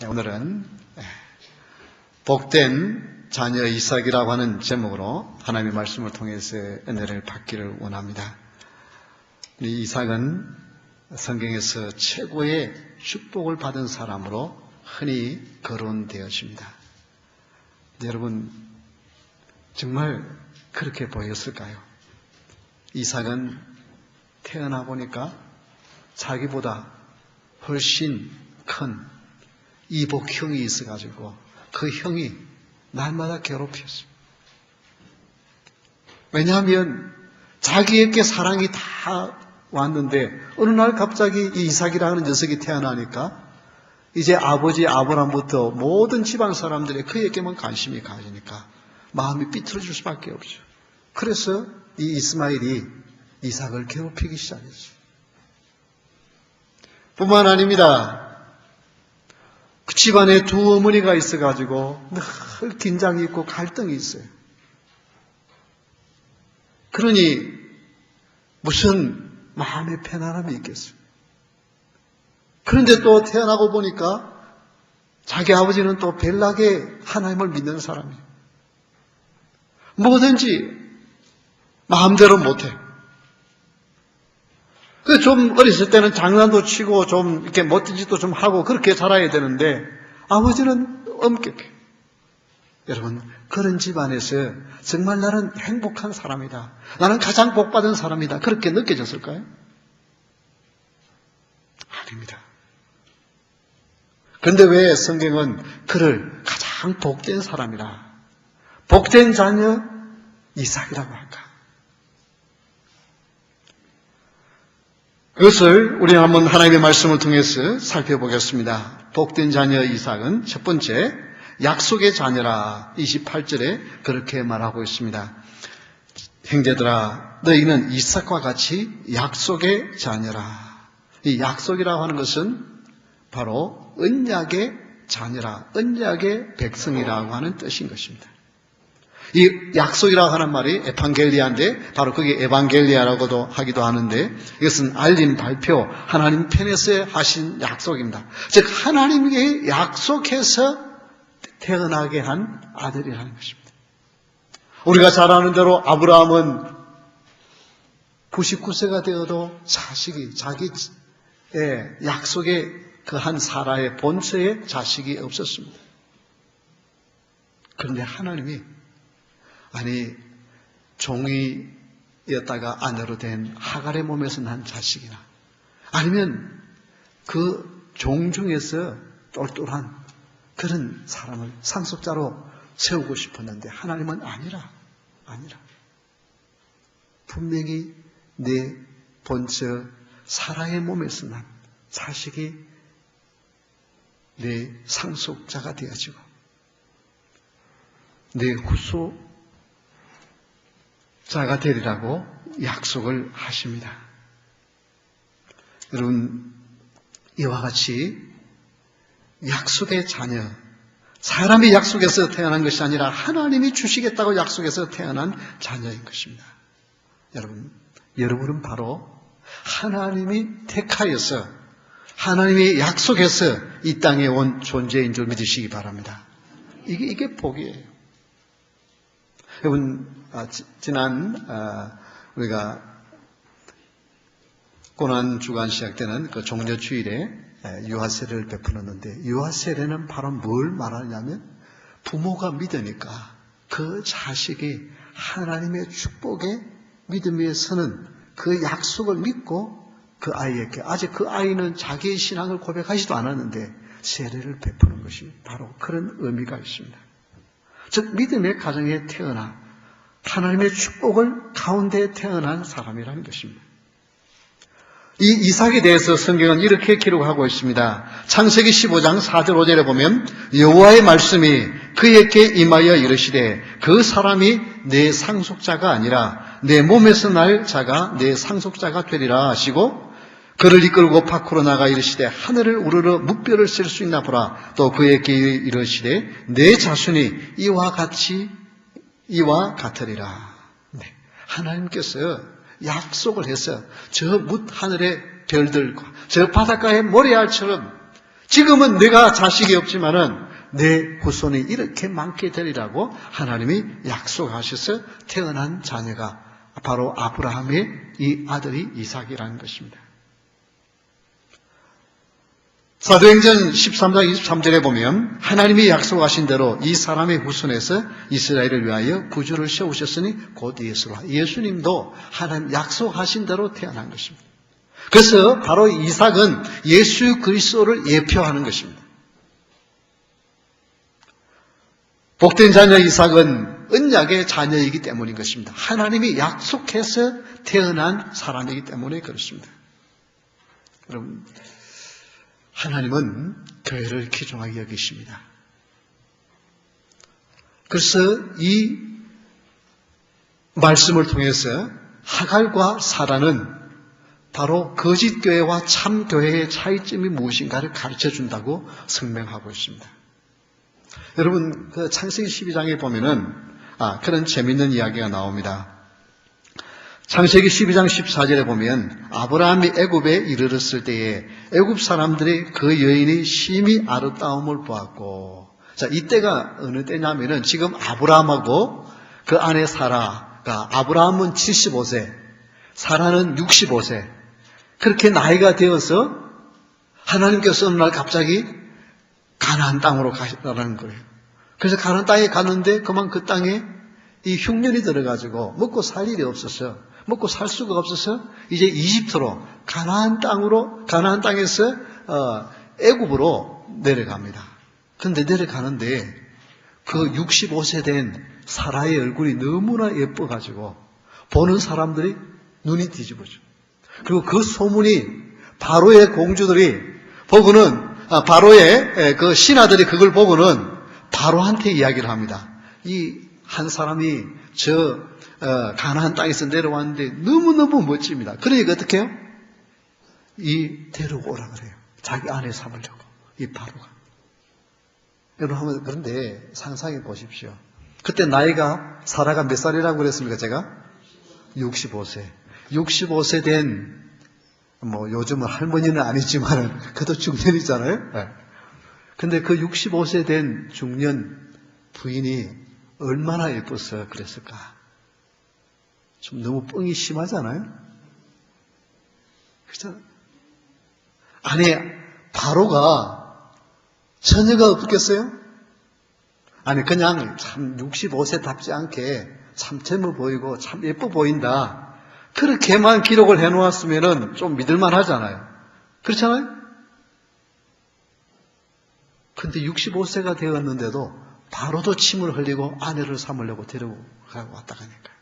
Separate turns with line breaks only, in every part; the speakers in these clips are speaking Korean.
오늘은 복된 자녀 이삭이라고 하는 제목으로 하나님의 말씀을 통해서 은혜를 받기를 원합니다. 이 이삭은 성경에서 최고의 축복을 받은 사람으로 흔히 거론되어집니다. 여러분, 정말 그렇게 보였을까요? 이삭은 태어나 보니까 자기보다 훨씬 큰 이복형이 있어가지고 그 형이 날마다 괴롭혔어요. 왜냐하면 자기에게 사랑이 다 왔는데 어느 날 갑자기 이 이삭이라는 녀석이 태어나니까 이제 아버지 아브람부터 모든 집안 사람들이 그에게만 관심이 가지니까 마음이 삐뚤어질 수밖에 없죠. 그래서 이 이스마엘이 이삭을 괴롭히기 시작했어요. 뿐만 아닙니다. 그 집안에 두 어머니가 있어가지고 늘 긴장이 있고 갈등이 있어요. 그러니 무슨 마음의 편안함이 있겠어요. 그런데 또 태어나고 보니까 자기 아버지는 또 별나게 하나님을 믿는 사람이에요. 뭐든지 마음대로 못해. 좀 어렸을 때는 장난도 치고 좀 이렇게 못된 짓도 좀 하고 그렇게 자라야 되는데 아버지는 엄격해. 여러분, 그런 집안에서 정말 나는 행복한 사람이다. 나는 가장 복받은 사람이다. 그렇게 느껴졌을까요? 아닙니다. 그런데 왜 성경은 그를 가장 복된 사람이라, 복된 자녀 이삭이라고 할까? 그것을 우리 한번 하나님의 말씀을 통해서 살펴보겠습니다. 복된 자녀 이삭은 첫 번째 약속의 자녀라 28절에 그렇게 말하고 있습니다. 형제들아 너희는 이삭과 같이 약속의 자녀라. 이 약속이라고 하는 것은 바로 언약의 자녀라, 언약의 백성이라고 하는 뜻인 것입니다. 이 약속이라고 하는 말이 에판겔리아인데 바로 그게 에반겔리아라고도 하기도 하는데 이것은 알림, 발표, 하나님 편에서 하신 약속입니다. 즉 하나님께 약속해서 태어나게 한 아들이라는 것입니다. 우리가 잘 아는 대로 아브라함은 99세가 되어도 자식이 자기 약속의 그 한 사라의 본처에 자식이 없었습니다. 그런데 하나님이 종이였다가 아내로 된 하갈의 몸에서 난 자식이나 아니면 그 종 중에서 똘똘한 그런 사람을 상속자로 세우고 싶었는데 하나님은 아니라. 분명히 내 본처 사라의 몸에서 난 자식이 내 상속자가 되어지고 내 후손자가 되리라고 약속을 하십니다. 여러분, 이와 같이 약속의 자녀, 사람이 약속해서 태어난 것이 아니라 하나님이 주시겠다고 약속해서 태어난 자녀인 것입니다. 여러분은 바로 하나님이 택하여서 하나님이 약속해서 이 땅에 온 존재인 줄 믿으시기 바랍니다. 이게 복이에요. 여러분, 지난 우리가 고난 주간 시작 때는 그 종려 주일에 유아세례를 베풀었는데 유아세례는 바로 뭘 말하냐면 부모가 믿으니까 그 자식이 하나님의 축복의 믿음에 서는 그 약속을 믿고 그 아이에게 아직 그 아이는 자기의 신앙을 고백하지도 않았는데 세례를 베푸는 것이 바로 그런 의미가 있습니다. 즉 믿음의 가정에 태어나 하나님의 축복을 가운데 태어난 사람이라는 것입니다. 이 이삭에 대해서 성경은 이렇게 기록하고 있습니다. 창세기 15장 4절 5절에 보면 여호와의 말씀이 그에게 임하여 이르시되 그 사람이 내 상속자가 아니라 내 몸에서 날 자가 내 상속자가 되리라 하시고 그를 이끌고 밖으로 나가 이르시되 하늘을 우러러 묵벼를 쓸 수 있나 보라. 또 그에게 이르시되 내 자손이 이와 같으리라. 네. 하나님께서 약속을 해서 저 뭇 하늘의 별들과 저 바닷가의 모래알처럼 지금은 내가 자식이 없지만은 내 후손이 이렇게 많게 되리라고 하나님이 약속하셔서 태어난 자녀가 바로 아브라함의 이 아들이 이삭이라는 것입니다. 사도행전 13장 23절에 보면 하나님이 약속하신 대로 이 사람의 후손에서 이스라엘을 위하여 구주를 세우셨으니 곧 예수라. 예수님도 하나님 약속하신 대로 태어난 것입니다. 그래서 바로 이삭은 예수 그리스도를 예표하는 것입니다. 복된 자녀 이삭은 언약의 자녀이기 때문인 것입니다. 하나님이 약속해서 태어난 사람이기 때문에 그렇습니다. 여러분, 하나님은 교회를 귀중하게 여기십니다. 그래서 이 말씀을 통해서 하갈과 사라는 바로 거짓 교회와 참 교회의 차이점이 무엇인가를 가르쳐 준다고 설명하고 있습니다. 여러분, 그 창세기 12장에 보면은 그런 재밌는 이야기가 나옵니다. 창세기 12장 14절에 보면 아브라함이 애굽에 이르렀을 때에 애굽 사람들이 그 여인이 심히 아름다움을 보았고, 자, 이때가 어느 때냐면은 지금 아브라함하고 그 아내 사라가, 아브라함은 75세, 사라는 65세, 그렇게 나이가 되어서 하나님께서 어느 날 갑자기 가나안 땅으로 가시라는 거예요. 그래서 가나안 땅에 갔는데 그만 그 땅에 이 흉년이 들어가지고 먹고 살 일이 없어서, 먹고 살 수가 없어서 이제 이집트로 가나안 땅에서 애굽으로 내려갑니다. 그런데 내려가는데 그 65세 된 사라의 얼굴이 너무나 예뻐가지고 보는 사람들이 눈이 뒤집어져. 그리고 그 소문이 바로의 공주들이 보고는, 바로의 그 신하들이 그걸 보고는 바로한테 이야기를 합니다. 이 한 사람이 가나안 땅에서 내려왔는데 너무너무 멋집니다. 그러니까 어떻게 해요? 데리고 오라 그래요. 자기 아내 삼으려고. 이 바로가. 여러분, 그런데 상상해 보십시오. 그때 나이가, 사라가 몇 살이라고 그랬습니까, 제가? 65세. 65세 된, 요즘은 할머니는 아니지만, 그래도 중년이잖아요? 네. 근데 그 65세 된 중년 부인이 얼마나 예뻐서 그랬을까? 좀 너무 뻥이 심하잖아요? 그렇죠? 아니, 바로가 처녀가 없겠어요? 아니, 그냥 참 65세답지 않게 참 젊어 보이고 참 예뻐 보인다. 그렇게만 기록을 해놓았으면 좀 믿을만 하잖아요. 그렇잖아요? 근데 65세가 되었는데도 바로도 침을 흘리고 아내를 삼으려고 데리고 왔다 가니까.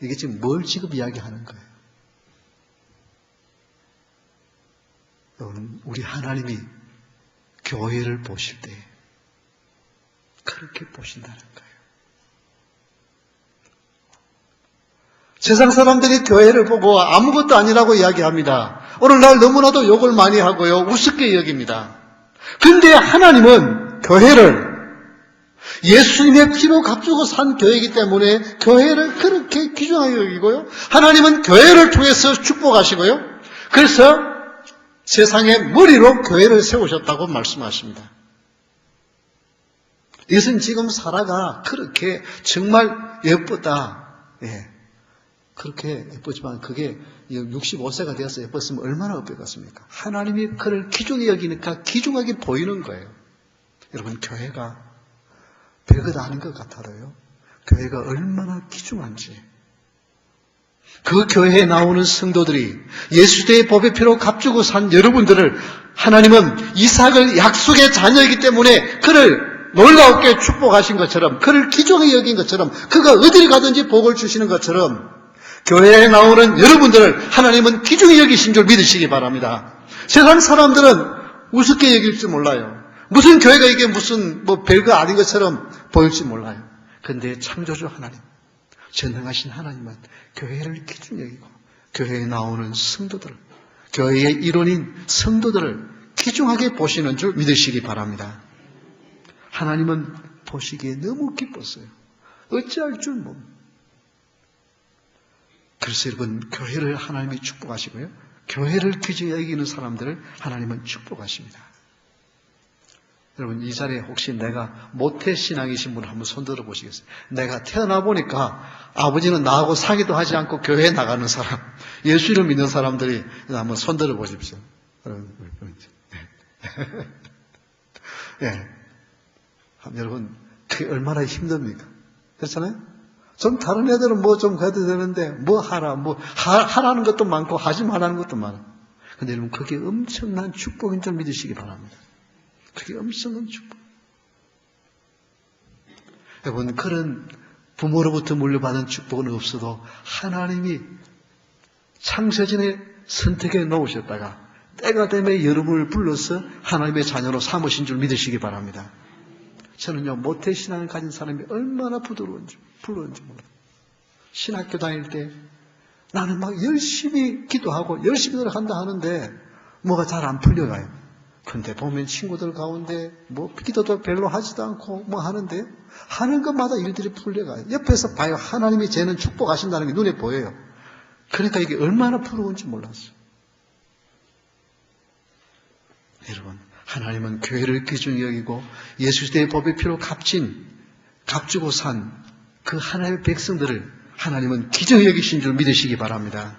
이게 지금 뭘 지금 이야기하는 거예요? 여러분, 우리 하나님이 교회를 보실 때 그렇게 보신다는 거예요. 세상 사람들이 교회를 보고 아무것도 아니라고 이야기합니다. 오늘날 너무나도 욕을 많이 하고요. 우습게 여깁니다. 근데 하나님은 교회를 예수님의 피로 값주고 산 교회이기 때문에 교회를 그렇게 귀중하게 여기고요. 하나님은 교회를 통해서 축복하시고요. 그래서 세상의 머리로 교회를 세우셨다고 말씀하십니다. 이것은 지금 사라가 그렇게 정말 예쁘다. 그렇게 예쁘지만 그게 65세가 되어서 예뻤으면 얼마나 예뻤겠습니까? 하나님이 그를 귀중히 여기니까 귀중하게 보이는 거예요. 여러분, 교회가 별것 아닌 것 같아도요. 교회가 얼마나 귀중한지. 그 교회에 나오는 성도들이 예수의 법의 피로 값주고 산 여러분들을 하나님은 이삭을 약속의 자녀이기 때문에 그를 놀랍게 축복하신 것처럼, 그를 귀중히 여긴 것처럼, 그가 어디를 가든지 복을 주시는 것처럼 교회에 나오는 여러분들을 하나님은 귀중히 여기신 줄 믿으시기 바랍니다. 세상 사람들은 우습게 여길 줄 몰라요. 무슨 교회가 이게 무슨 별거 아닌 것처럼 보일지 몰라요. 그런데 창조주 하나님, 전능하신 하나님은 교회를 귀중히 여기고 교회에 나오는 성도들, 교회의 일원인 성도들을 귀중하게 보시는 줄 믿으시기 바랍니다. 하나님은 보시기에 너무 기뻤어요. 어찌할 줄 모릅니다. 그래서 여러분, 교회를 하나님이 축복하시고요. 교회를 귀중히 여기는 사람들을 하나님은 축복하십니다. 여러분, 이 자리에 혹시 내가 모태신앙이신 분 한번 손들어 보시겠어요? 내가 태어나 보니까 아버지는 나하고 사귀도 하지 않고 교회에 나가는 사람, 예수를 믿는 사람들이 한번 손들어 보십시오. 예. 여러분, 그게 얼마나 힘듭니까? 그렇잖아요? 좀 다른 애들은 뭐 좀 해도 되는데, 뭐 하라, 하라는 것도 많고, 하지 말라는 것도 많아. 근데 여러분, 그게 엄청난 축복인 줄 믿으시기 바랍니다. 그게 엄청난 축복. 여러분, 그런 부모로부터 물려받은 축복은 없어도 하나님이 창세전에 선택해 놓으셨다가 때가 되면 여러분을 불러서 하나님의 자녀로 삼으신 줄 믿으시기 바랍니다. 저는요, 모태신앙을 가진 사람이 얼마나 부러운지 몰라요. 신학교 다닐 때 나는 막 열심히 기도하고 열심히 노력한다 하는데 뭐가 잘 안 풀려가요. 근데 보면 친구들 가운데 뭐 기도도 별로 하지도 않고 뭐 하는데 하는 것마다 일들이 풀려가요. 옆에서 봐요. 하나님이 쟤는 축복하신다는 게 눈에 보여요. 그러니까 이게 얼마나 부러운지 몰랐어요. 여러분, 하나님은 교회를 귀중히 여기고 예수시대의 법의 피로 값주고 산 그 하나님의 백성들을 하나님은 귀중히 여기신 줄 믿으시기 바랍니다.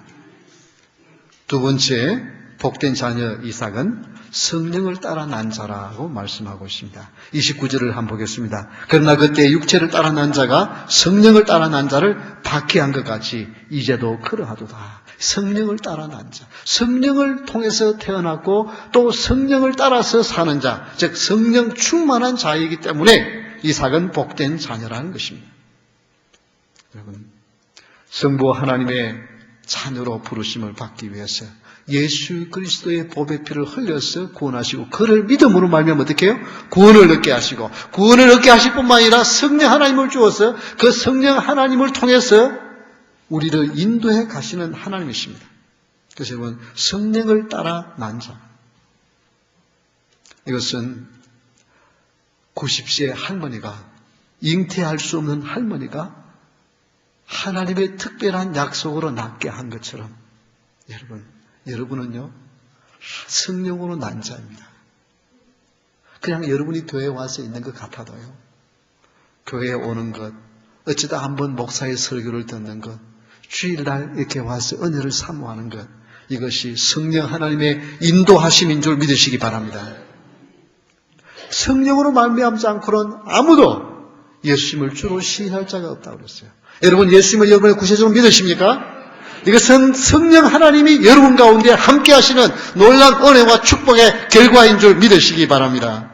두 번째, 복된 자녀 이삭은 성령을 따라 난 자라고 말씀하고 있습니다. 29절을 한번 보겠습니다. 그러나 그때 육체를 따라 난 자가 성령을 따라 난 자를 박해한 것 같이 이제도 그러하도다. 성령을 따라 난 자, 성령을 통해서 태어났고 또 성령을 따라서 사는 자, 즉 성령 충만한 자이기 때문에 이삭은 복된 자녀라는 것입니다. 여러분, 성부 하나님의 자녀로 부르심을 받기 위해서 예수 그리스도의 보배 피를 흘려서 구원하시고 그를 믿음으로 말미암아 어떻게 해요? 구원을 얻게 하시고 구원을 얻게 하실 뿐만 아니라 성령 하나님을 주어서 그 성령 하나님을 통해서 우리를 인도해 가시는 하나님이십니다. 그래서 여러분, 성령을 따라 난 자, 이것은 90세의 할머니가, 잉태할 수 없는 할머니가 하나님의 특별한 약속으로 낳게 한 것처럼 여러분은요, 성령으로 난 자입니다. 그냥 여러분이 교회에 와서 있는 것 같아도요, 교회에 오는 것, 어쩌다 한번 목사의 설교를 듣는 것, 주일날 이렇게 와서 은혜를 사모하는 것, 이것이 성령 하나님의 인도하심인 줄 믿으시기 바랍니다. 성령으로 말미암지 않고는 아무도 예수님을 주로 시인할 자가 없다고 그랬어요. 여러분, 예수님을 여러분의 구세주로 믿으십니까? 이것은 성령 하나님이 여러분 가운데 함께 하시는 놀라운 은혜와 축복의 결과인 줄 믿으시기 바랍니다.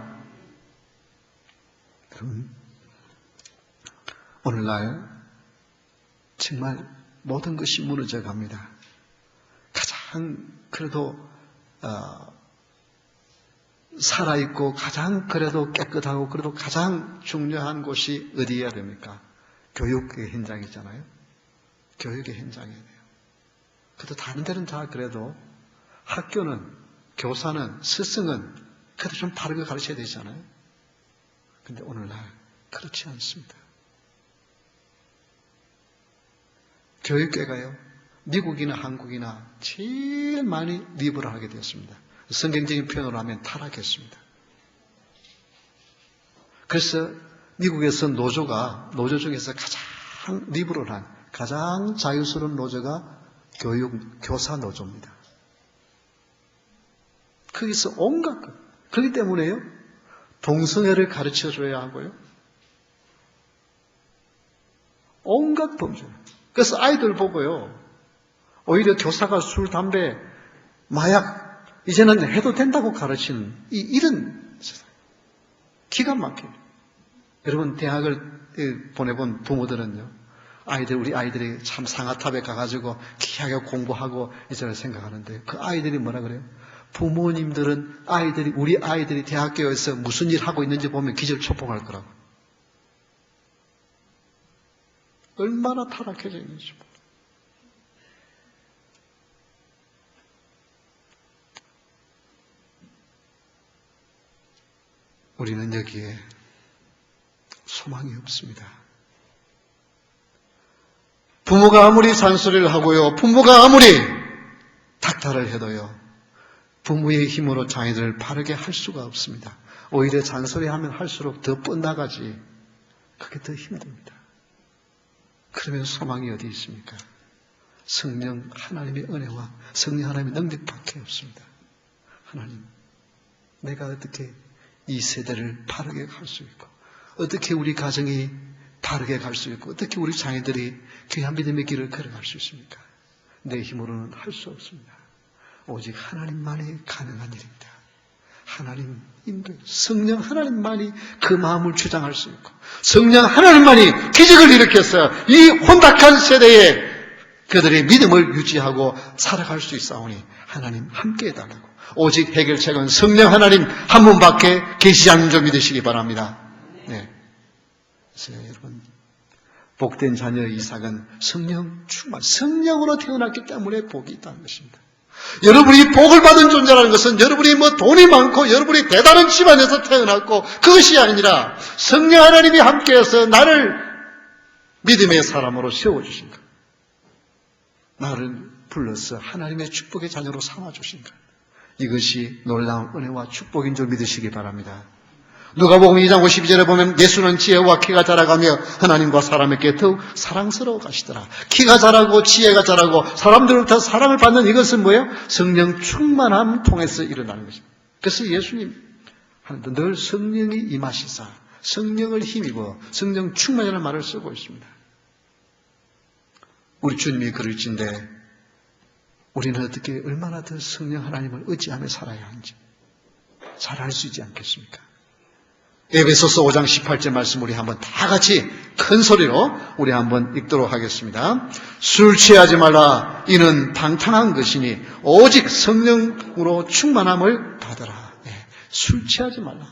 여러분, 오늘날 정말 모든 것이 무너져 갑니다. 가장 그래도 살아있고 가장 그래도 깨끗하고 그래도 가장 중요한 곳이 어디여야 됩니까? 교육의 현장이잖아요. 교육의 현장이어야 돼요. 그래도 다른 데는 다 그래도 학교는, 교사는, 스승은 그래도 좀 바르게 가르쳐야 되잖아요. 근데 오늘날 그렇지 않습니다. 교육계가요, 미국이나 한국이나 제일 많이 리버를 하게 되었습니다. 성경적인 표현으로 하면 타락했습니다. 그래서 미국에서 노조 중에서 가장 리버럴한, 가장 자유스러운 노조가 교사 노조입니다. 거기서 온갖 것. 그렇기 때문에요, 동성애를 가르쳐 줘야 하고요, 온갖 범죄. 그래서 아이들 보고요, 오히려 교사가 술, 담배, 마약, 이제는 해도 된다고 가르치는 이런 세상. 기가 막혀요. 여러분, 대학을 보내본 부모들은요, 우리 아이들이 참 상아탑에 가가지고 귀하게 공부하고 이제는 생각하는데, 그 아이들이 뭐라 그래요? 부모님들은 우리 아이들이 대학교에서 무슨 일 하고 있는지 보면 기절초풍할 거라고. 얼마나 타락해져 있는지. 우리는 여기에 소망이 없습니다. 부모가 아무리 잔소리를 하고요, 부모가 아무리 닥달을 해도요, 부모의 힘으로 자녀들을 바르게 할 수가 없습니다. 오히려 잔소리하면 할수록 더 뻗나가지. 그게 더 힘듭니다. 그러면 소망이 어디 있습니까? 성령 하나님의 은혜와 성령 하나님의 능력밖에 없습니다. 하나님, 내가 어떻게 이 세대를 바르게 갈 수 있고, 어떻게 우리 가정이 바르게 갈 수 있고, 어떻게 우리 자녀들이 귀한 믿음의 길을 걸어갈 수 있습니까? 내 힘으로는 할 수 없습니다. 오직 하나님만이 가능한 일입니다. 하나님 인도, 성령 하나님만이 그 마음을 주장할 수 있고, 성령 하나님만이 기적을 일으켜서 이 혼탁한 세대에 그들의 믿음을 유지하고 살아갈 수 있사오니 하나님 함께 해달라고. 오직 해결책은 성령 하나님 한 분밖에 계시지 않는 줄 믿으시기 바랍니다. 네. 그래서 여러분, 복된 자녀 이삭은 성령 충만, 성령으로 태어났기 때문에 복이 있다는 것입니다. 여러분이 복을 받은 존재라는 것은 여러분이 돈이 많고 여러분이 대단한 집안에서 태어났고 그것이 아니라 성령 하나님이 함께해서 나를 믿음의 사람으로 세워주신 것, 나를 불러서 하나님의 축복의 자녀로 삼아주신 것, 이것이 놀라운 은혜와 축복인 줄 믿으시기 바랍니다. 누가복음 2장 52절에 보면 예수는 지혜와 키가 자라가며 하나님과 사람에게 더욱 사랑스러워 가시더라. 키가 자라고 지혜가 자라고 사람들로부터 사랑을 받는 이것은 뭐예요? 성령 충만함 통해서 일어나는 것입니다. 그래서 예수님 늘 성령이 임하시사 성령을 힘입어 성령 충만이라는 말을 쓰고 있습니다. 우리 주님이 그럴진데 우리는 어떻게 얼마나 더 성령 하나님을 의지하며 살아야 하는지 잘 알 수 있지 않겠습니까? 에베소서 5장 18절 말씀 우리 한번 다 같이 큰 소리로 우리 한번 읽도록 하겠습니다. 술 취하지 말라. 이는 방탕한 것이니 오직 성령으로 충만함을 받으라. 술 취하지 말라.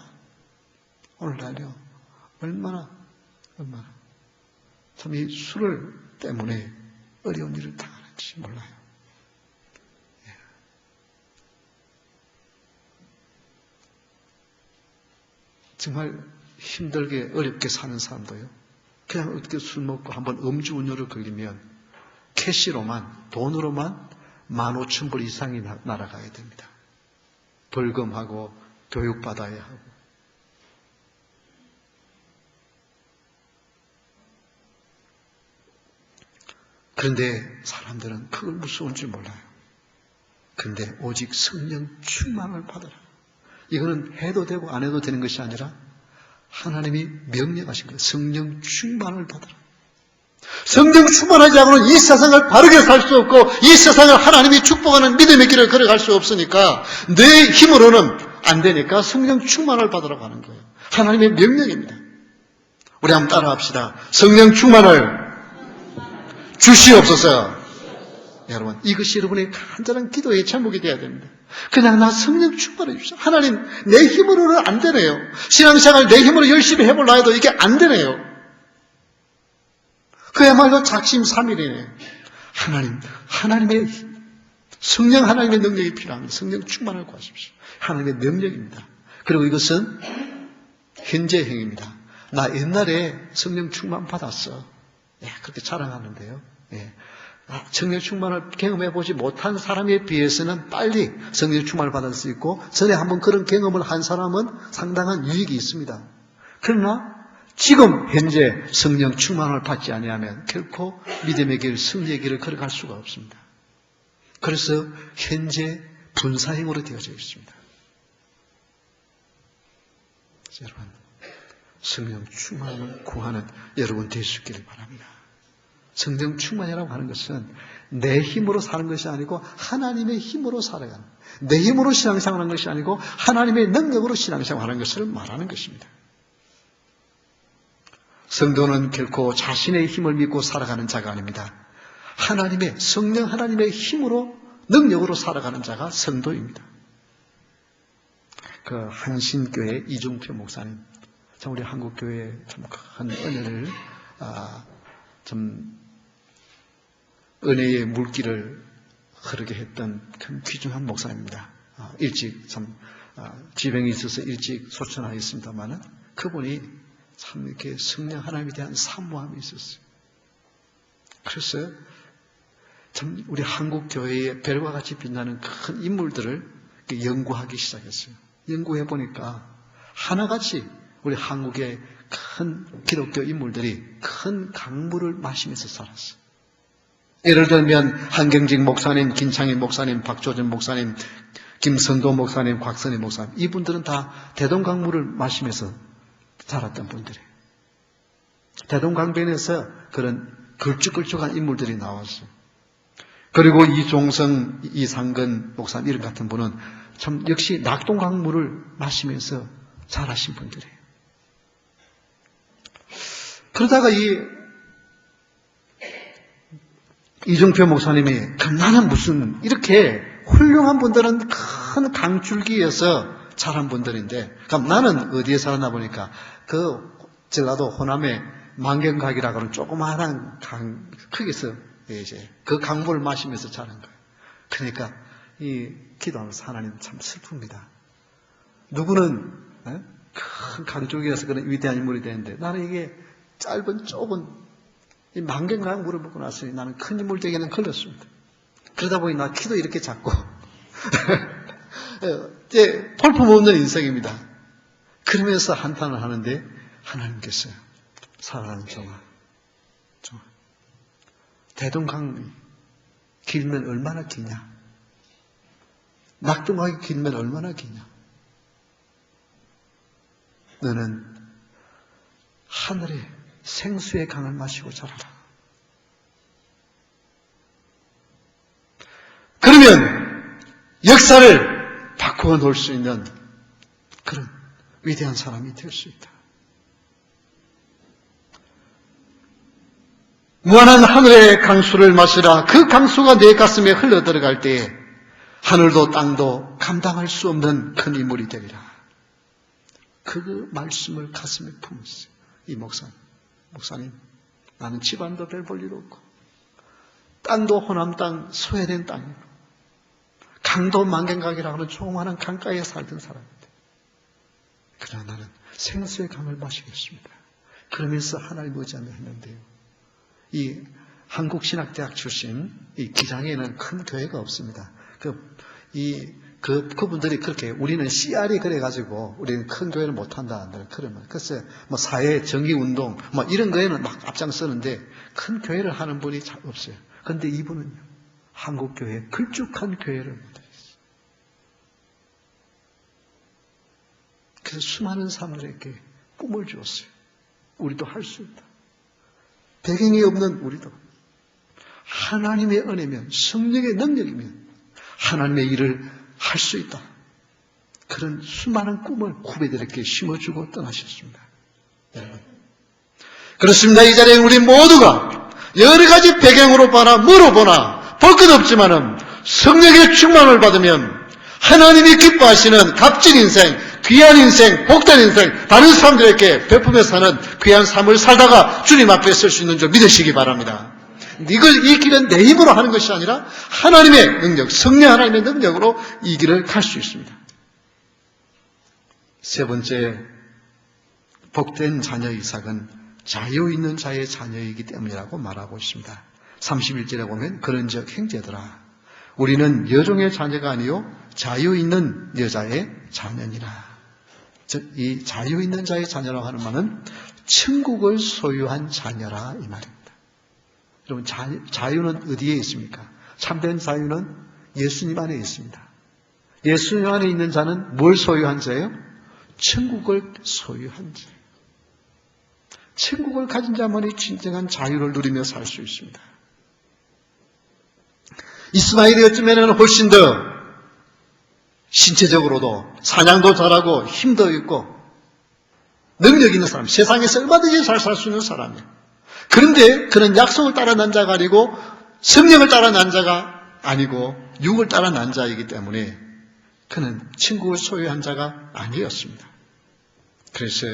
오늘날요 얼마나 참 이 술을 때문에 어려운 일을 당하는지 몰라요. 정말 힘들게 어렵게 사는 사람도요, 그냥 어떻게 술 먹고 한번 음주운전을 걸리면 캐시로만, 돈으로만 15,000불 이상이 날아가야 됩니다. 벌금하고 교육받아야 하고. 그런데 사람들은 그걸 무서운 줄 몰라요. 그런데 오직 성령 충만을 받으라. 이거는 해도 되고 안 해도 되는 것이 아니라 하나님이 명령하신 거예요. 성령 충만을 받으라. 성령 충만하지 않고는 이 세상을 바르게 살 수 없고 이 세상을 하나님이 축복하는 믿음의 길을 걸어갈 수 없으니까 내 힘으로는 안 되니까 성령 충만을 받으라고 하는 거예요. 하나님의 명령입니다. 우리 한번 따라합시다. 성령 충만을 주시옵소서. 여러분, 이것이 여러분의 간절한 기도의 제목이 되어야 됩니다. 그냥 나 성령 충만해 주십시오. 하나님, 내 힘으로는 안 되네요. 신앙생활 내 힘으로 열심히 해보려 해도 이게 안 되네요. 그야말로 작심삼일이네요. 하나님의 성령 하나님의 능력이 필요합니다. 성령 충만을 구하십시오. 하나님의 능력입니다. 그리고 이것은 현재 행입니다. 나 옛날에 성령 충만 받았어. 그렇게 자랑하는데요. 성령 충만을 경험해보지 못한 사람에 비해서는 빨리 성령 충만을 받을 수 있고 전에 한번 그런 경험을 한 사람은 상당한 유익이 있습니다. 그러나 지금 현재 성령 충만을 받지 아니하면 결코 믿음의 길, 승리의 길을 걸어갈 수가 없습니다. 그래서 현재 분사형으로 되어져 있습니다. 여러분, 성령 충만을 구하는 여러분 될 수 있기를 바랍니다. 성령 충만이라고 하는 것은 내 힘으로 사는 것이 아니고 하나님의 힘으로 살아가는, 내 힘으로 신앙생활하는 것이 아니고 하나님의 능력으로 신앙생활하는 것을 말하는 것입니다. 성도는 결코 자신의 힘을 믿고 살아가는 자가 아닙니다. 하나님의, 성령 하나님의 힘으로, 능력으로 살아가는 자가 성도입니다. 그 한신교회 이중표 목사님, 참 우리 한국교회에 참 큰 은혜를, 좀 은혜의 물길을 흐르게 했던 참 귀중한 목사입니다. 일찍 참 지병이 있어서 일찍 소천하였습니다만은 그분이 참 이렇게 성령 하나님에 대한 사모함이 있었어요. 그래서 참 우리 한국 교회의 별과 같이 빛나는 큰 인물들을 연구하기 시작했어요. 연구해 보니까 하나같이 우리 한국의 큰 기독교 인물들이 큰 강물을 마시면서 살았어요. 예를 들면 한경직 목사님, 김창인 목사님, 박조준 목사님, 김선도 목사님, 곽선희 목사님, 이분들은 다 대동강물을 마시면서 살았던 분들이에요. 대동강변에서 그런 걸쭉걸쭉한 인물들이 나왔어요. 그리고 이종성, 이상근 목사님 이런 같은 분은 참 역시 낙동강물을 마시면서 자라신 분들이에요. 그러다가 이종표 목사님이 나는 무슨 이렇게 훌륭한 분들은 큰 강줄기에서 자란 분들인데 그럼 나는 어디에 살았나 보니까 전라도 호남의 만경각이라고 하는 조그마한 강 크게서 이제 그 강물을 마시면서 자란 거예요. 그러니까 기도하면서 하나님 참 슬픕니다. 누구는 큰 강줄기에서 그런 위대한 인물이 되는데 나는 이게 짧은 좁은 이 만경강 물을 먹고 났으니 나는 큰 인물 되기는 걸렸습니다. 그러다 보니 나 키도 이렇게 작고 이제 볼품없는 인생입니다. 그러면서 한탄을 하는데 하나님께서 사랑하는 종아 대동강이 길면 얼마나 기냐, 낙동강이 길면 얼마나 기냐, 너는 하늘의 생수의 강을 마시고 자라라. 그러면 역사를 바꾸어 놓을 수 있는 그런 위대한 사람이 될 수 있다. 무한한 하늘의 강수를 마시라. 그 강수가 내 가슴에 흘러들어갈 때에 하늘도 땅도 감당할 수 없는 큰 인물이 되리라. 그 말씀을 가슴에 품었어요. 이 목사님, 나는 집안도 별 볼 일 없고 땅도 호남 땅, 소외된 땅이고 강도 만경강이라고 하는 조그마한 강가에 살던 사람인데 그러나 나는 생수의 강을 마시겠습니다. 그러면서 하나님 의지하며 했는데요. 이 한국신학대학 출신 이 기장에는 큰 교회가 없습니다. 그분들이 그렇게 우리는 CR이 그래가지고 우리는 큰 교회를 못한다. 그러면 글쎄 뭐 사회 정의운동 뭐 이런 거에는 막 앞장서는데 큰 교회를 하는 분이 잘 없어요. 그런데 이분은요 한국 교회 걸쭉한 교회를 못했어요. 그래서 수많은 사람들에게 꿈을 주었어요. 우리도 할 수 있다. 배경이 없는 우리도 하나님의 은혜면 성령의 능력이면 하나님의 일을 할 수 있다. 그런 수많은 꿈을 후배들에게 심어주고 떠나셨습니다. 여러분, 그렇습니다. 이 자리에 우리 모두가 여러 가지 배경으로 보나 뭐로 보나 볼 것 없지만은 성령의 충만을 받으면 하나님이 기뻐하시는 값진 인생, 귀한 인생, 복된 인생, 다른 사람들에게 베풀며 사는 귀한 삶을 살다가 주님 앞에 설 수 있는 줄 믿으시기 바랍니다. 이 길은 내 힘으로 하는 것이 아니라 하나님의 능력, 성령 하나님의 능력으로 이 길을 갈 수 있습니다. 세 번째, 복된 자녀 이삭은 자유 있는 자의 자녀이기 때문이라고 말하고 있습니다. 31절에 보면 그런즉 형제들아 우리는 여종의 자녀가 아니요 자유 있는 여자의 자녀니라. 즉 이 자유 있는 자의 자녀라고 하는 말은 천국을 소유한 자녀라 이 말입니다. 여러분 자유는 어디에 있습니까? 참된 자유는 예수님 안에 있습니다. 예수님 안에 있는 자는 뭘 소유한 자예요? 천국을 소유한 자예요. 천국을 가진 자만이 진정한 자유를 누리며 살 수 있습니다. 이스마엘이 어쩌면 훨씬 더 신체적으로도 사냥도 잘하고 힘도 있고 능력 있는 사람, 세상에서 얼마든지 잘 살 수 있는 사람이에요. 그런데 그는 약속을 따라 난 자가 아니고 성령을 따라 난 자가 아니고 육을 따라 난 자이기 때문에 그는 천국을 소유한 자가 아니었습니다. 그래서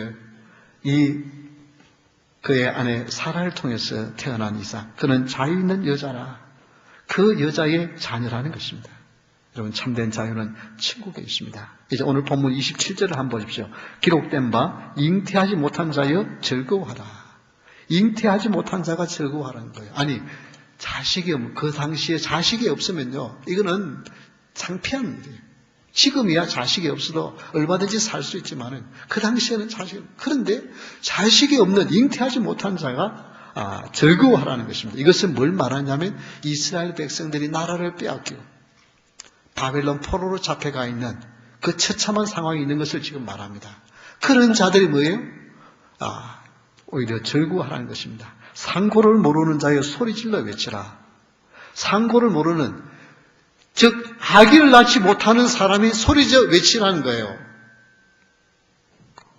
그의 아내 사라를 통해서 태어난 이삭, 그는 자유 있는 여자라. 그 여자의 자녀라는 것입니다. 여러분 참된 자유는 천국에 있습니다. 이제 오늘 본문 27절을 한번 보십시오. 기록된 바 잉태하지 못한 자여 즐거워하라. 잉태하지 못한 자가 즐거워하라는 거예요. 아니 그 당시에 자식이 없으면요, 이거는 창피한 일이에요. 지금이야 자식이 없어도 얼마든지 살 수 있지만은 그 당시에는 그런데 자식이 없는 잉태하지 못한 자가 즐거워하라는 것입니다. 이것은 뭘 말하냐면 이스라엘 백성들이 나라를 빼앗기고 바벨론 포로로 잡혀가 있는 그 처참한 상황이 있는 것을 지금 말합니다. 그런 자들이 뭐예요? 오히려 즐거워하라는 것입니다. 상고를 모르는 자여 소리질러 외치라. 상고를 모르는, 즉 아기를 낳지 못하는 사람이 소리져 외치라는 거예요.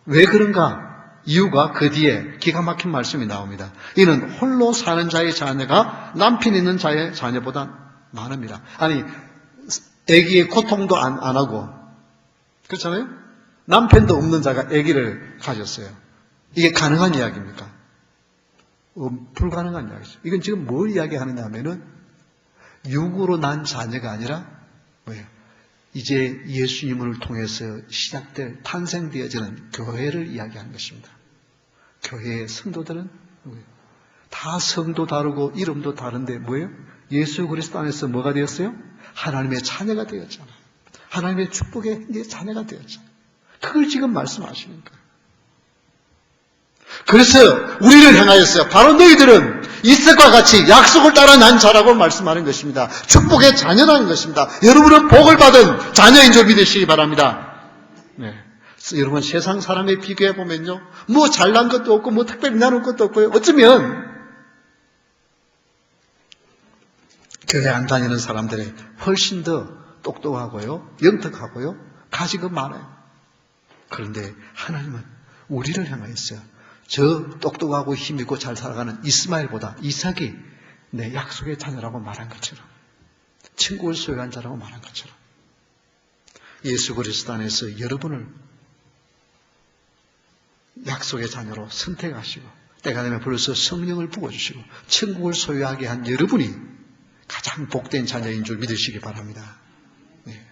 왜 그런가? 이유가 그 뒤에 기가 막힌 말씀이 나옵니다. 이는 홀로 사는 자의 자녀가 남편 있는 자의 자녀보다 많습니다. 아니, 아기의 고통도 안 하고, 그렇잖아요? 남편도 없는 자가 아기를 가졌어요. 이게 가능한 이야기입니까? 불가능한 이야기죠. 이건 지금 뭘 이야기하느냐 하면은 육으로 난 자녀가 아니라 뭐예요? 이제 예수님을 통해서 시작될 탄생되어지는 교회를 이야기하는 것입니다. 교회의 성도들은 뭐예요? 다 성도 다르고 이름도 다른데 뭐예요? 예수 그리스도 안에서 뭐가 되었어요? 하나님의 자녀가 되었잖아요. 하나님의 축복의 자녀가 되었잖아요. 그걸 지금 말씀하시는 거예요. 그래서 우리를 향하였어요. 바로 너희들은 이삭과 같이 약속을 따라 난 자라고 말씀하는 것입니다. 축복의 자녀라는 것입니다. 여러분은 복을 받은 자녀인 줄 믿으시기 바랍니다. 네. 여러분 세상 사람에 비교해 보면요, 뭐 잘난 것도 없고 뭐 특별히 나눈 것도 없고요. 어쩌면 교회 안 다니는 사람들이 훨씬 더 똑똑하고요, 영특하고요, 가지가 많아요. 그런데 하나님은 우리를 향하였어요. 저 똑똑하고 힘있고 잘 살아가는 이스마엘보다 이삭이 내 약속의 자녀라고 말한 것처럼, 천국을 소유한 자라고 말한 것처럼 예수 그리스도 안에서 여러분을 약속의 자녀로 선택하시고 때가 되면 불러서 성령을 부어주시고 천국을 소유하게 한 여러분이 가장 복된 자녀인 줄 믿으시기 바랍니다. 네.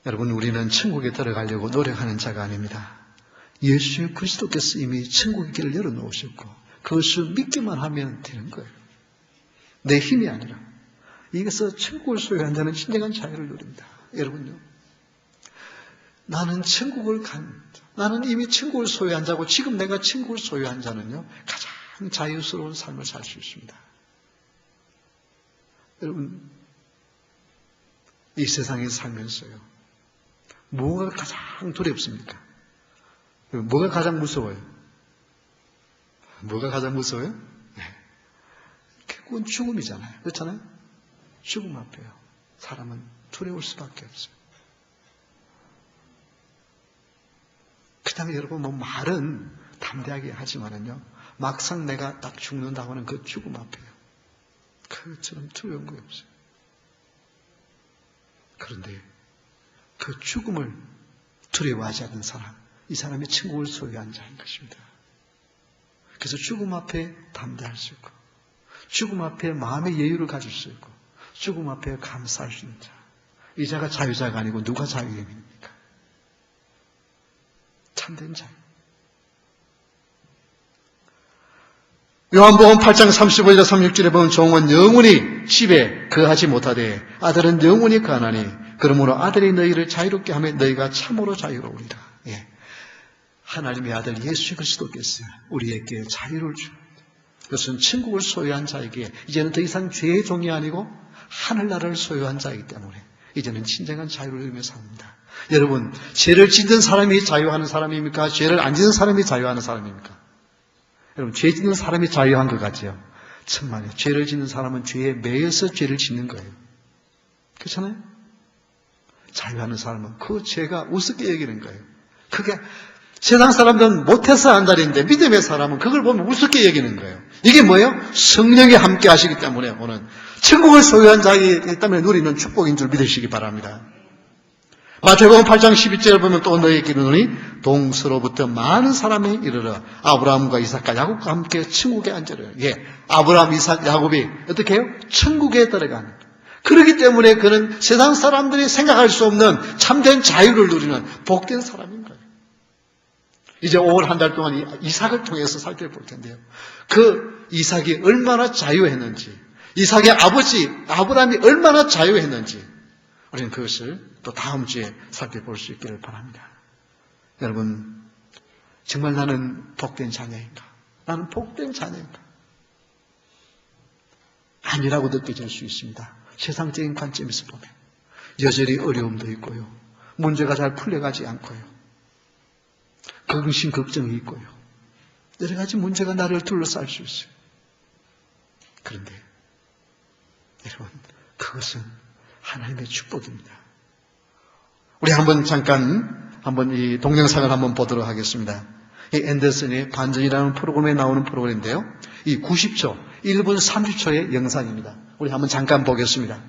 여러분, 우리는 천국에 들어가려고 노력하는 자가 아닙니다. 예수 그리스도께서 이미 천국의 길을 열어놓으셨고 그것을 믿기만 하면 되는 거예요. 내 힘이 아니라. 이것서 천국을 소유한 자는 진정한 자유를 누립니다. 여러분요, 나는 나는 이미 천국을 소유한 자고 지금 내가 천국을 소유한 자는요, 가장 자유스러운 삶을 살 수 있습니다. 여러분, 이 세상에 살면서요, 뭐가 가장 두렵습니까? 뭐가 가장 무서워요? 뭐가 가장 무서워요? 네. 그건 죽음이잖아요. 그렇잖아요? 죽음 앞에요. 사람은 두려울 수밖에 없어요. 그 다음에 여러분, 말은 담대하게 하지만은요, 막상 내가 딱 죽는다고 하는 그 죽음 앞에요. 그처럼 두려운 거 없어요. 그런데 그 죽음을 두려워하지 않는 사람, 이 사람이 천국을 소유한 자인 것입니다. 그래서 죽음 앞에 담대할 수 있고, 죽음 앞에 마음의 여유를 가질 수 있고, 죽음 앞에 감사할 수 있는 자. 이 자가 자유자가 아니고 누가 자유인입니까? 참된 자유. 요한복음 8장 35절 36절에 보면 종은 영원히 집에 거하지 못하되 아들은 영원히 거하나니 그러므로 아들이 너희를 자유롭게 하며 너희가 참으로 자유로우리라. 예. 하나님의 아들 예수 그리스도께서 우리에게 자유를 줍니다. 그것은 천국을 소유한 자에게 이제는 더 이상 죄의 종이 아니고 하늘나라를 소유한 자이기 때문에 이제는 진정한 자유를 누리며 삽니다. 여러분, 죄를 짓는 사람이 자유하는 사람입니까? 죄를 안 짓는 사람이 자유하는 사람입니까? 여러분, 죄 짓는 사람이 자유한 것 같죠? 천만에. 죄를 짓는 사람은 죄에 매여서 죄를 짓는 거예요. 그렇잖아요? 자유하는 사람은 그 죄가 우습게 여기는 거예요. 그게 세상 사람들은 못해서 안달인데 믿음의 사람은 그걸 보면 우습게 여기는 거예요. 이게 뭐예요? 성령이 함께 하시기 때문에 오는 천국을 소유한 자이기 때문에 누리는 축복인 줄 믿으시기 바랍니다. 마태복음 8장 12절을 보면 또 너희에게 이르노니 동서로부터 많은 사람이 이르러 아브라함과 이삭과 야곱과 함께 천국에 앉으려. 예, 아브라함, 이삭, 야곱이 어떻게 해요? 천국에 들어가는. 그렇기 때문에 그는 세상 사람들이 생각할 수 없는 참된 자유를 누리는 복된 사람인 거예요. 이제 5월 한 달 동안 이삭을 통해서 살펴볼 텐데요. 그 이삭이 얼마나 자유했는지, 이삭의 아버지 아브라함이 얼마나 자유했는지, 우리는 그것을 또 다음 주에 살펴볼 수 있기를 바랍니다. 여러분, 정말 나는 복된 자녀인가? 나는 복된 자녀인가? 아니라고 느껴질 수 있습니다. 세상적인 관점에서 보면 여전히 어려움도 있고요, 문제가 잘 풀려가지 않고요, 근심 걱정이 있고요, 여러 가지 문제가 나를 둘러쌀 수 있어요. 그런데 여러분, 그것은 하나님의 축복입니다. 우리 잠깐 이 동영상을 한번 보도록 하겠습니다. 이 앤더슨의 반전이라는 프로그램에 나오는 프로그램인데요, 이 90초, 1분 30초의 영상입니다. 우리 한번 잠깐 보겠습니다.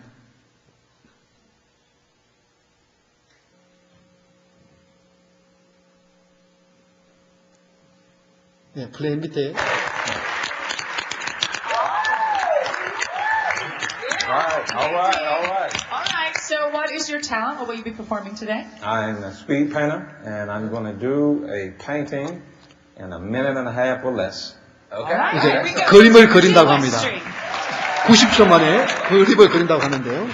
네, 플레이 밑에.
All right.
All right, so what is your talent? What will you be performing today?
I'm a speed painter, and I'm going to do a painting in a minute and a half or less.
All right,
이제
here we go.
그림을 그린다고 합니다.
Stream.
90초 만에 그림을 그린다고 하는데요.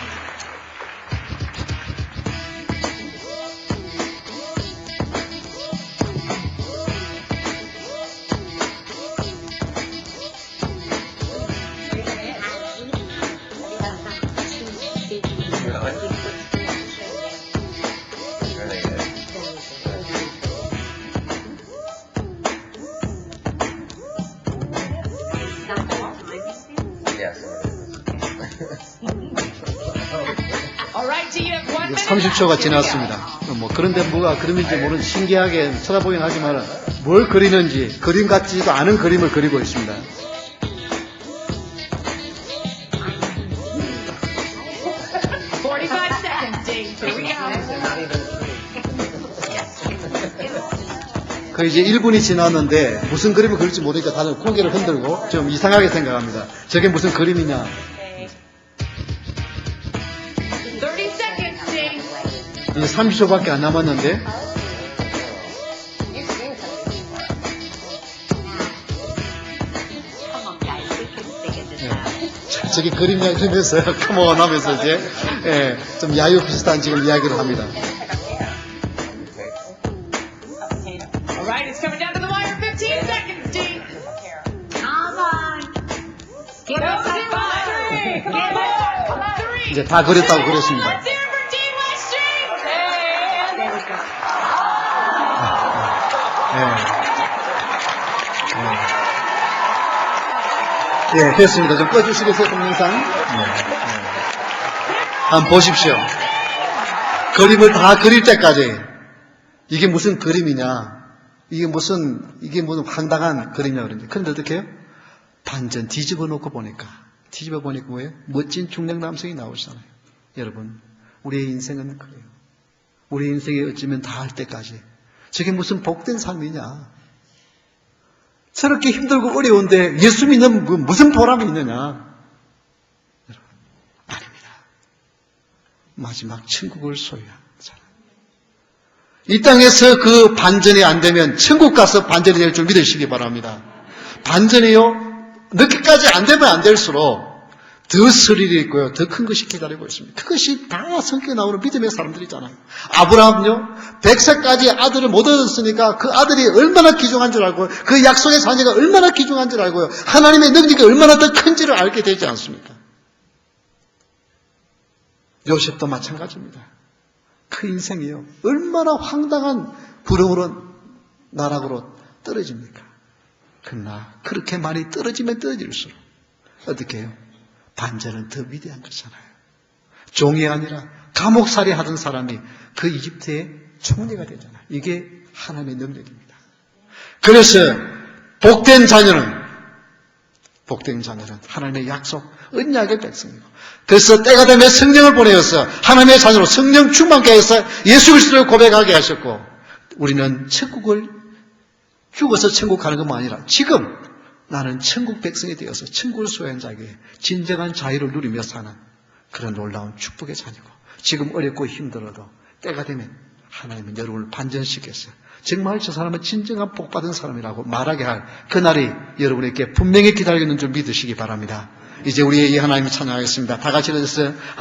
All right, do you have 1 minute?
30초가 지났습니다. 그런데 뭐가 그림인지 모르는 신기하게 쳐다보긴 하지만 뭘 그리는지 그림 같지도 않은 그림을 그리고 있습니다.
45 seconds, Dave. Here we go.
그 이제 1분이 지났는데 무슨 그림을 그릴지 모르니까 다들 고개를 흔들고 좀 이상하게 생각합니다. 저게 무슨 그림이냐?
30 seconds, Dave.
이제 30초밖에 안 남았는데 저게 그림이냐 이러면서 컴온 하면서 이제 좀 야유 비슷한 지금 이야기를 합니다.
All right, it's coming down to the wire. 15 seconds, Dave.
Come on. Give
Go,
us a
Dave,
five.
three.
Give us
Come on, three.
이제 다 그렸다고 그랬습니다.
Let's hear it for Dave Weststream.
There we go.
됐습니다. 좀 꺼주시겠어요, 동영상? 한번 보십시오. 그림을 다 그릴 때까지 이게 무슨 그림이냐, 이게 무슨 황당한 그림이냐 그런지. 그런데 어떻게 해요? 반전 뒤집어 놓고 보니까 뭐예요? 멋진 중년 남성이 나오시잖아요. 여러분, 우리의 인생은 그래요. 우리의 인생에 어쩌면 다 할 때까지 저게 무슨 복된 삶이냐? 저렇게 힘들고 어려운데 예수 믿는 무슨 보람이 있느냐? 여러분, 아닙니다. 마지막 천국을 소유한 사람. 이 땅에서 그 반전이 안 되면 천국 가서 반전이 될 줄 믿으시기 바랍니다. 반전이요, 늦게까지 안 되면 안 될수록 더 스릴이 있고요, 더 큰 것이 기다리고 있습니다. 그것이 다 성경에 나오는 믿음의 사람들이잖아요. 아브라함요, 100세까지 아들을 못 얻었으니까 그 아들이 얼마나 귀중한 줄 알고, 그 약속의 자녀가 얼마나 귀중한 줄 알고요, 하나님의 능력이 얼마나 더 큰지를 알게 되지 않습니까? 요셉도 마찬가지입니다. 그 인생이요, 얼마나 황당한 부름으로 나락으로 떨어집니까? 그러나 그렇게 많이 떨어지면 떨어질수록 어떻게 해요? 반전은 더 위대한 거잖아요. 종이 아니라 감옥살이 하던 사람이 그 이집트의 총리가 되잖아요. 이게 하나님의 능력입니다. 그래서 복된 자녀는 하나님의 약속, 언약의 백성이고, 그래서 때가 되면 성령을 보내어서 하나님의 자녀로 성령 충만케 해서 예수 그리스도를 고백하게 하셨고, 우리는 천국을 죽어서 천국 가는 것만 아니라 지금 나는 천국 백성이 되어서 천국을 소유한 자에게 진정한 자유를 누리며 사는 그런 놀라운 축복의 자녀고, 지금 어렵고 힘들어도 때가 되면 하나님은 여러분을 반전시켰어요. 정말 저 사람은 진정한 복받은 사람이라고 말하게 할 그날이 여러분에게 분명히 기다리는 줄 믿으시기 바랍니다. 이제 우리의 이 하나님을 찬양하겠습니다. 다 같이 일어나서